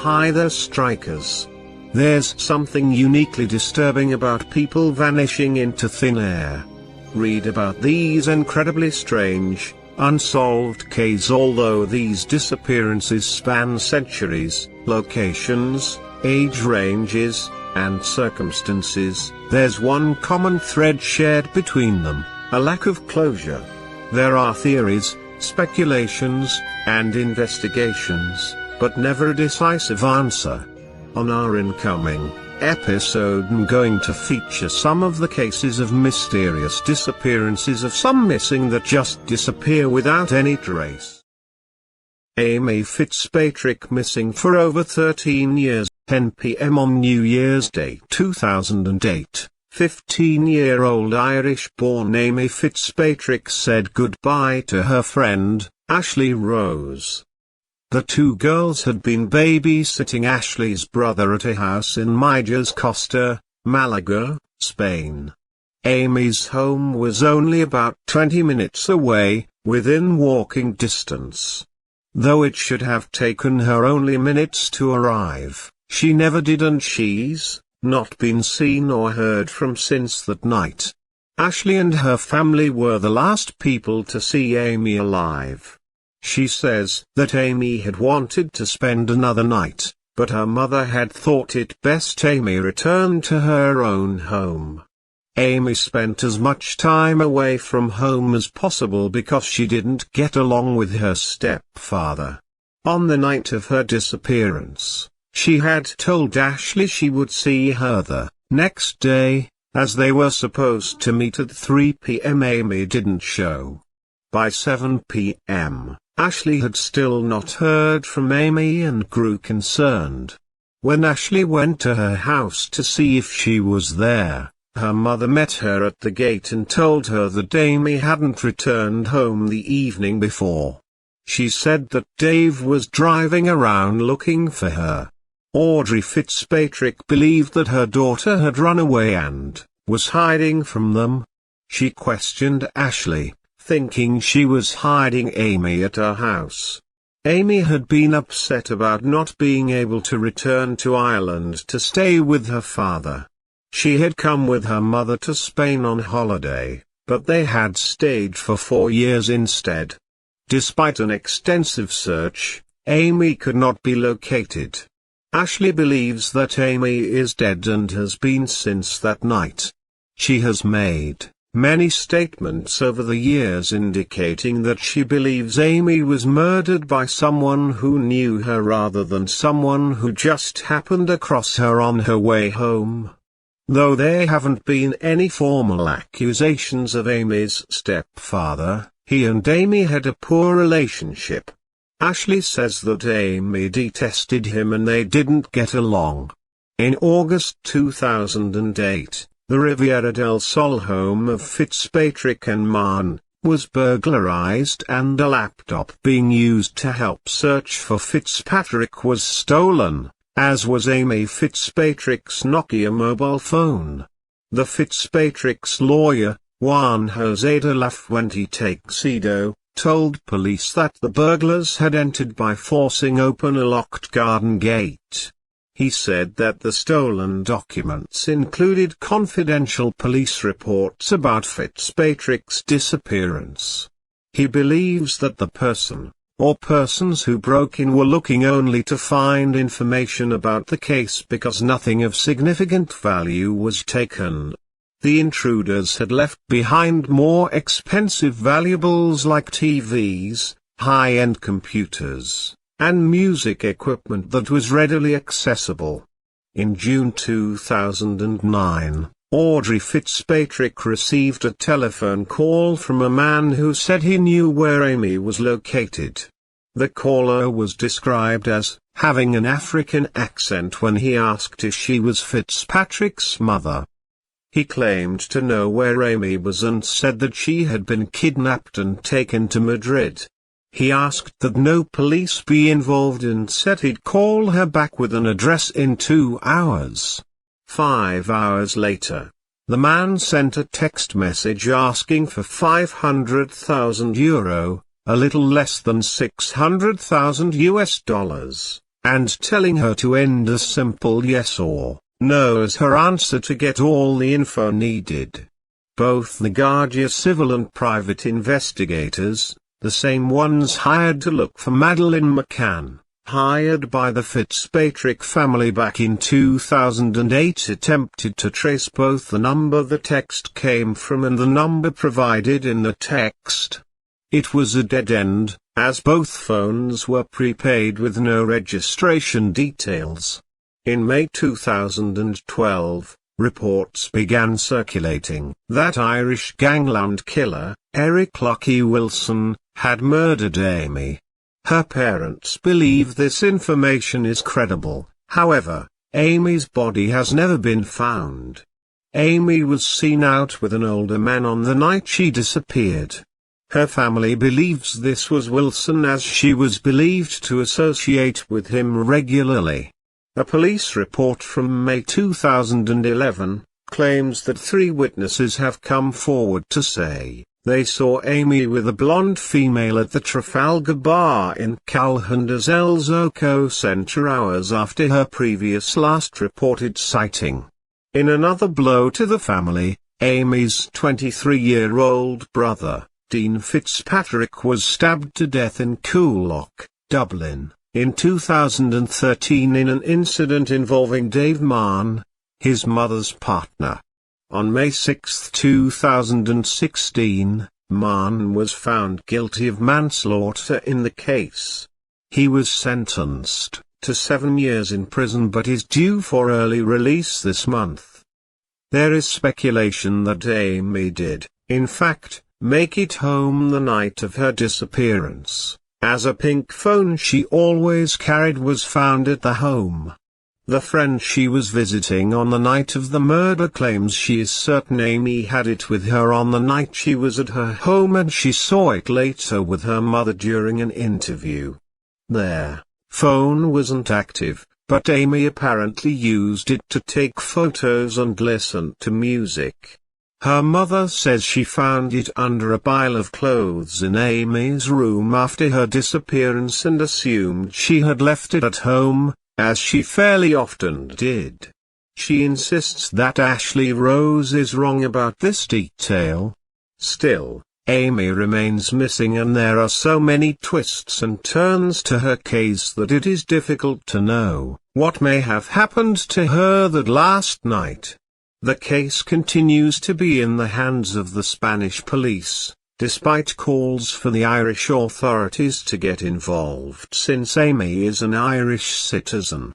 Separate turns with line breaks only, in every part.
Hi there, strikers. There's something uniquely disturbing about people vanishing into thin air. Read about these incredibly strange, unsolved cases. Although these disappearances span centuries, locations, age ranges, and circumstances, there's one common thread shared between them: a lack of closure. There are theories, speculations, and investigations, but never a decisive answer. On our incoming episode, I'm going to feature some of the cases of mysterious disappearances, of some missing that just disappear without any trace. Amy Fitzpatrick missing for over 13 years. 10 p.m. on New Year's Day 2008, 15-year-old Irish-born Amy Fitzpatrick said goodbye to her friend, Ashley Rose. The two girls had been babysitting Ashley's brother at a house in Mijas Costa, Malaga, Spain. Amy's home was only about 20 minutes away, within walking distance. Though it should have taken her only minutes to arrive, she never did, and she's not been seen or heard from since that night. Ashley and her family were the last people to see Amy alive. She says that Amy had wanted to spend another night, but her mother had thought it best Amy returned to her own home. Amy spent as much time away from home as possible because she didn't get along with her stepfather. On the night of her disappearance, she had told Ashley she would see her the next day, as they were supposed to meet at 3 p.m. Amy didn't show. By 7 p.m., Ashley had still not heard from Amy and grew concerned. When Ashley went to her house to see if she was there, her mother met her at the gate and told her that Amy hadn't returned home the evening before. She said that Dave was driving around looking for her. Audrey Fitzpatrick believed that her daughter had run away and was hiding from them. She questioned Ashley, thinking she was hiding Amy at her house. Amy had been upset about not being able to return to Ireland to stay with her father. She had come with her mother to Spain on holiday, but they had stayed for 4 years instead. Despite an extensive search, Amy could not be located. Ashley believes that Amy is dead and has been since that night. She has made many statements over the years indicating that she believes Amy was murdered by someone who knew her rather than someone who just happened across her on her way home. Though there haven't been any formal accusations of Amy's stepfather, he and Amy had a poor relationship. Ashley says that Amy detested him and they didn't get along. In August 2008, the Riviera del Sol home of Fitzpatrick and Mann was burglarized and a laptop being used to help search for Fitzpatrick was stolen, as was Amy Fitzpatrick's Nokia mobile phone. The Fitzpatrick's lawyer, Juan José de la Fuente Teixedo, told police that the burglars had entered by forcing open a locked garden gate. He said that the stolen documents included confidential police reports about Fitzpatrick's disappearance. He believes that the person, or persons who broke in, were looking only to find information about the case because nothing of significant value was taken. The intruders had left behind more expensive valuables like TVs, high-end computers, and music equipment that was readily accessible. In June 2009, Audrey Fitzpatrick received a telephone call from a man who said he knew where Amy was located. The caller was described as having an African accent when he asked if she was Fitzpatrick's mother. He claimed to know where Amy was and said that she had been kidnapped and taken to Madrid. He asked that no police be involved and said he'd call her back with an address in 2 hours. 5 hours later, the man sent a text message asking for €500,000, a little less than $600,000. and telling her to end a simple yes or no as her answer to get all the info needed. Both the Guardia Civil and private investigators, the same ones hired to look for Madeleine McCann, hired by the Fitzpatrick family back in 2008, attempted to trace both the number the text came from and the number provided in the text. It was a dead end, as both phones were prepaid with no registration details. In May 2012, reports began circulating that Irish gangland killer, Eric Lucky Wilson, had murdered Amy. Her parents believe this information is credible. However, Amy's body has never been found. Amy was seen out with an older man on the night she disappeared. Her family believes this was Wilson, as she was believed to associate with him regularly. A police report from May 2011 claims that 3 witnesses have come forward to say they saw Amy with a blonde female at the Trafalgar Bar in Calhander's El Zoco Centre hours after her previous last reported sighting. In another blow to the family, Amy's 23-year-old brother, Dean Fitzpatrick, was stabbed to death in Coolock, Dublin, in 2013 in an incident involving Dave Mahon, his mother's partner. On May 6, 2016, Mahon was found guilty of manslaughter in the case. He was sentenced to 7 years in prison but is due for early release this month. There is speculation that Amy did, in fact, make it home the night of her disappearance, as a pink phone she always carried was found at the home. The friend she was visiting on the night of the murder claims she is certain Amy had it with her on the night she was at her home, and she saw it later with her mother during an interview. Their phone wasn't active, but Amy apparently used it to take photos and listen to music. Her mother says she found it under a pile of clothes in Amy's room after her disappearance and assumed she had left it at home, as she fairly often did. She insists that Ashley Rose is wrong about this detail. Still, Amy remains missing, and there are so many twists and turns to her case that it is difficult to know what may have happened to her that last night. The case continues to be in the hands of the Spanish police, despite calls for the Irish authorities to get involved, since Amy is an Irish citizen.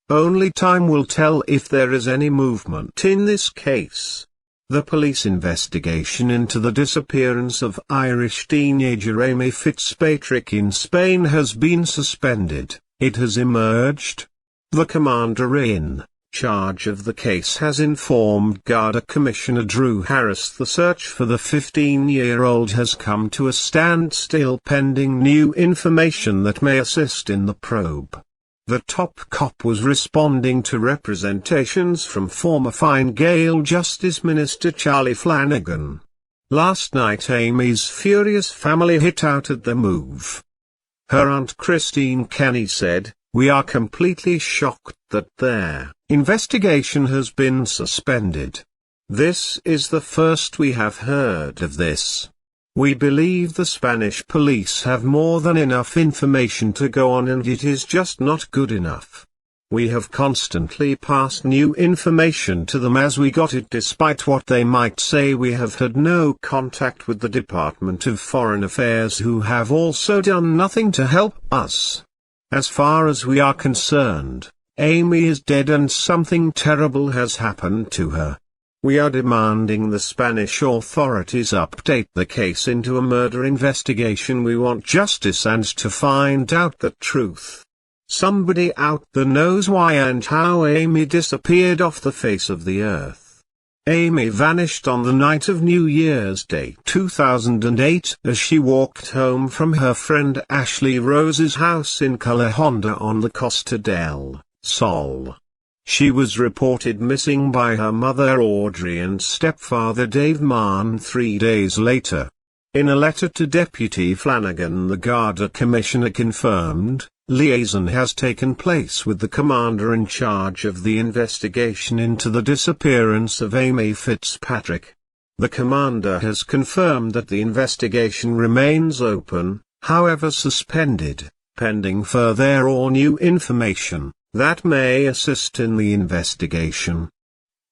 Only time will tell if there is any movement in this case. The police investigation into the disappearance of Irish teenager Amy Fitzpatrick in Spain has been suspended. It has emerged. The commander-in charge of the case has informed Garda Commissioner Drew Harris the search for the 15-year-old has come to a standstill pending new information that may assist in the probe. The top cop was responding to representations from former Fine Gael Justice Minister Charlie Flanagan. Last night Amy's furious family hit out at the move. Her aunt Christine Kenny said, "We are completely shocked that their investigation has been suspended. This is the first we have heard of this. We believe the Spanish police have more than enough information to go on, and it is just not good enough. We have constantly passed new information to them as we got it, despite what they might say. We have had no contact with the Department of Foreign Affairs, who have also done nothing to help us. As far as we are concerned, Amy is dead and something terrible has happened to her. We are demanding the Spanish authorities update the case into a murder investigation. We want justice and to find out the truth. Somebody out there knows why and how Amy disappeared off the face of the earth." Amy vanished on the night of New Year's Day 2008 as she walked home from her friend Ashley Rose's house in Calahonda on the Costa del Sol. She was reported missing by her mother Audrey and stepfather Dave Mahon 3 days later. In a letter to Deputy Flanagan, the Garda Commissioner confirmed, Liaison has taken place with the commander in charge of the investigation into the disappearance of Amy Fitzpatrick. The commander has confirmed that the investigation remains open, however suspended, pending further or new information that may assist in the investigation.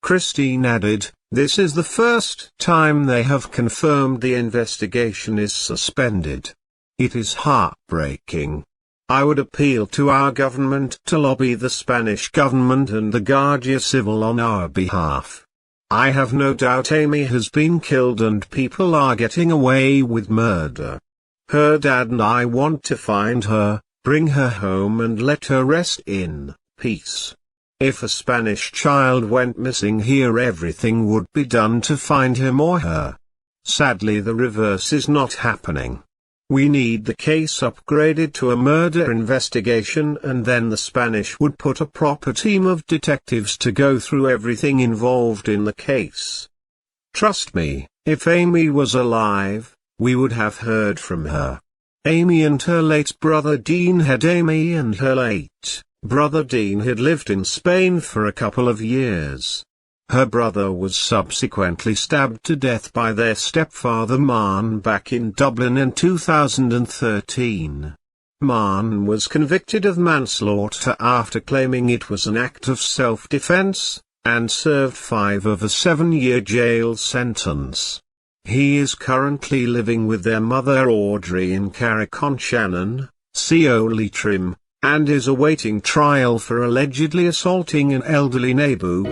Christine added, "This is the first time they have confirmed the investigation is suspended. It is heartbreaking. I would appeal to our government to lobby the Spanish government and the Guardia Civil on our behalf. I have no doubt Amy has been killed and people are getting away with murder. Her dad and I want to find her, bring her home and let her rest in peace. If a Spanish child went missing here, everything would be done to find him or her. Sadly, the reverse is not happening. We need the case upgraded to a murder investigation, and then the Spanish would put a proper team of detectives to go through everything involved in the case. Trust me, if Amy was alive, we would have heard from her. Amy and her late brother Dean had lived in Spain for a couple of years. Her brother was subsequently stabbed to death by their stepfather Marn back in Dublin in 2013. Marn was convicted of manslaughter after claiming it was an act of self-defense, and served 5 of a 7-year jail sentence. He is currently living with their mother Audrey in Carrick-on-Shannon, CO Leitrim, and is awaiting trial for allegedly assaulting an elderly neighbor.